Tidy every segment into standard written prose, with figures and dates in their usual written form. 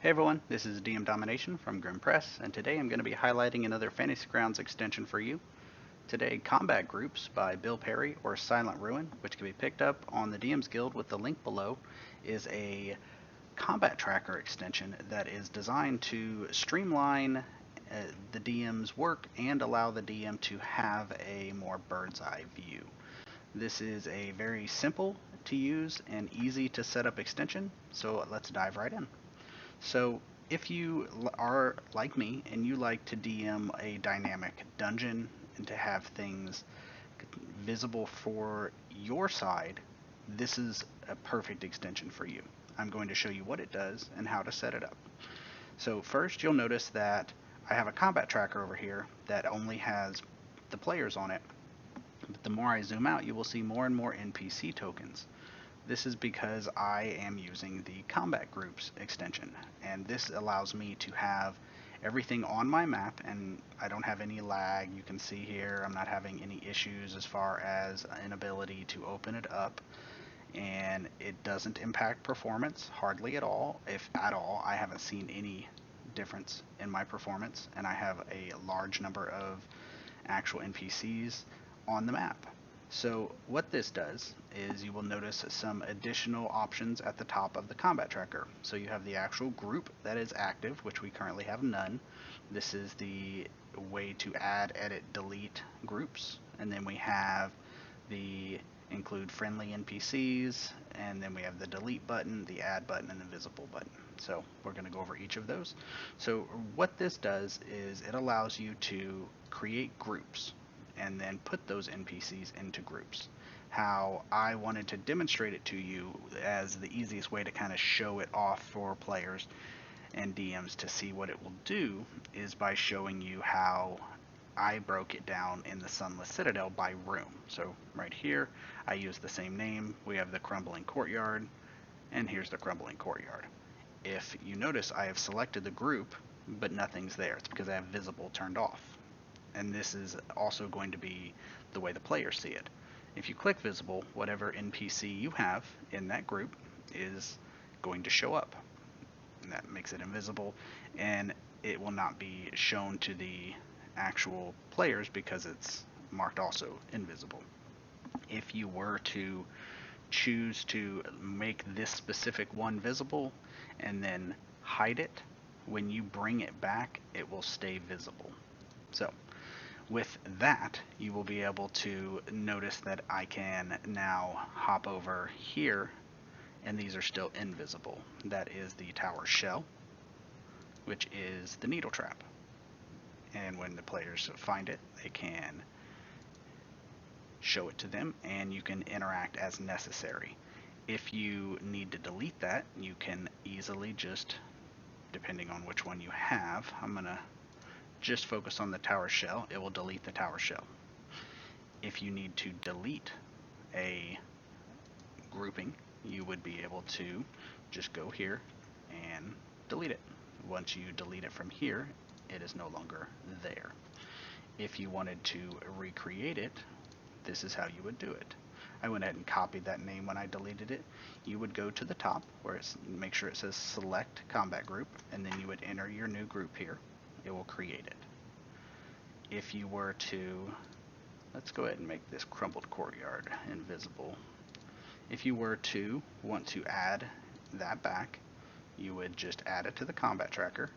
Hey everyone, this is DM Domination from Grim Press, and today I'm going to be highlighting another Fantasy Grounds extension for you. Today, Combat Groups by Bill Perry or Silent Ruin, which can be picked up on the DM's Guild with the link below, is a combat tracker extension that is designed to streamline the DM's work and allow the DM to have a more bird's eye view. This is a very simple to use and easy to set up extension, so let's dive right in. So if you are like me and you like to DM a dynamic dungeon and to have things visible for your side, this is a perfect extension for you. I'm going to show you what it does and how to set it up. So first you'll notice that I have a combat tracker over here that only has the players on it. But the more I zoom out, you will see more and more NPC tokens. This is because I am using the Combat Groups extension, and this allows me to have everything on my map, and I don't have any lag. You can see here I'm not having any issues as far as inability to open it up, and it doesn't impact performance hardly at all. If at all, I haven't seen any difference in my performance, and I have a large number of actual NPCs on the map. So what this does is you will notice some additional options at the top of the combat tracker. So you have the actual group that is active, which we currently have none. This is the way to add, edit, delete groups. And then we have the include friendly NPCs, and then we have the delete button, the add button, and the visible button. So we're going to go over each of those. So what this does is it allows you to create groups and then put those NPCs into groups. How I wanted to demonstrate it to you as the easiest way to kind of show it off for players and DMs to see what it will do is by showing you how I broke it down in the Sunless Citadel by room. So right here, I use the same name. We have the Crumbling Courtyard, and here's the Crumbling Courtyard. If you notice, I have selected the group, but nothing's there. It's because I have visible turned off. And this is also going to be the way the players see it. If you click visible, whatever NPC you have in that group is going to show up. And that makes it invisible, and it will not be shown to the actual players because it's marked also invisible. If you were to choose to make this specific one visible and then hide it, when you bring it back, it will stay visible. So with that, you will be able to notice that I can now hop over here, and these are still invisible. That is the tower shell, which is the needle trap. And when the players find it, they can show it to them, and you can interact as necessary. If you need to delete that, you can easily just, depending on which one you have, I'm going to just focus on the tower shell. It will delete the tower shell. If you need to delete a grouping, you would be able to just go here and delete it. Once you delete it from here, it is no longer there. If you wanted to recreate it, this is how you would do it. I went ahead and copied that name when I deleted it. You would go to the top where it's, make sure it says select combat group, and then you would enter your new group here. It will create it. If you were to, let's go ahead and make this crumbled courtyard invisible. If you were to want to add that back, you would just add it to the combat tracker,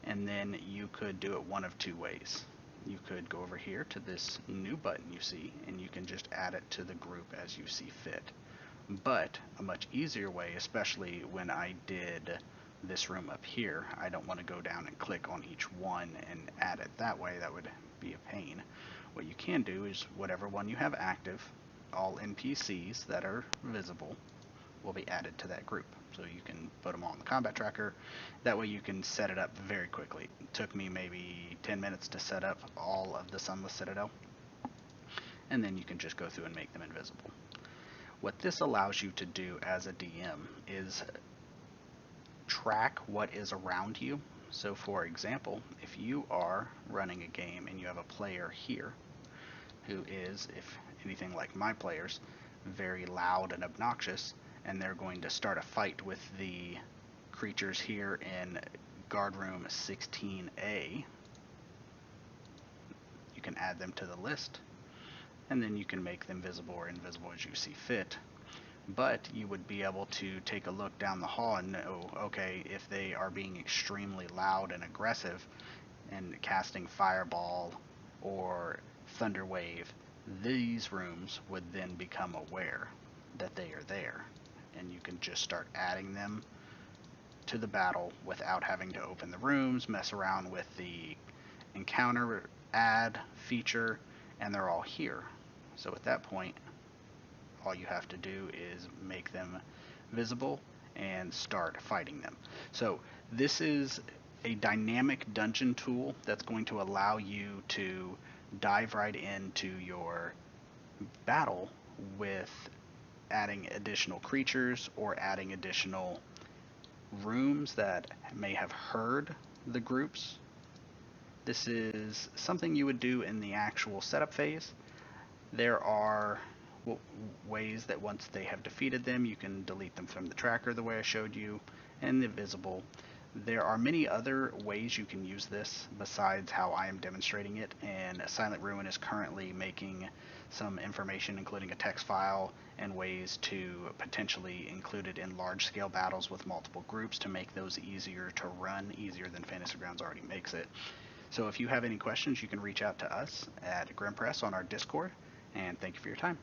and then you could do it one of two ways. You could go over here to this new button you see, and you can just add it to the group as you see fit. But a much easier way, especially when I did this room up here, I don't want to go down and click on each one and add it that way. That would be a pain. What you can do is whatever one you have active, all NPCs that are visible will be added to that group. So you can put them on the combat tracker. That way you can set it up very quickly. It took me maybe 10 minutes to set up all of the Sunless Citadel, and then you can just go through and make them invisible. What this allows you to do as a DM is track what is around you. So for example, if you are running a game and you have a player here who is, if anything like my players, very loud and obnoxious, and they're going to start a fight with the creatures here in guard room 16A. You can add them to the list, and then you can make them visible or invisible as you see fit. But you would be able to take a look down the hall and know, okay, if they are being extremely loud and aggressive and casting Fireball or Thunder Wave, these rooms would then become aware that they are there, and you can just start adding them to the battle without having to open the rooms, mess around with the encounter add feature, and they're all here. So at that point, all you have to do is make them visible and start fighting them. So this is a dynamic dungeon tool that's going to allow you to dive right into your battle with adding additional creatures or adding additional rooms that may have heard the groups. This is something you would do in the actual setup phase. There are ways that once they have defeated them, you can delete them from the tracker the way I showed you, and the visible. There are many other ways you can use this besides how I am demonstrating it, and Silent Ruin is currently making some information, including a text file and ways to potentially include it in large-scale battles with multiple groups to make those easier to run, easier than Fantasy Grounds already makes it. So if you have any questions, you can reach out to us at Grim Press on our Discord, and thank you for your time.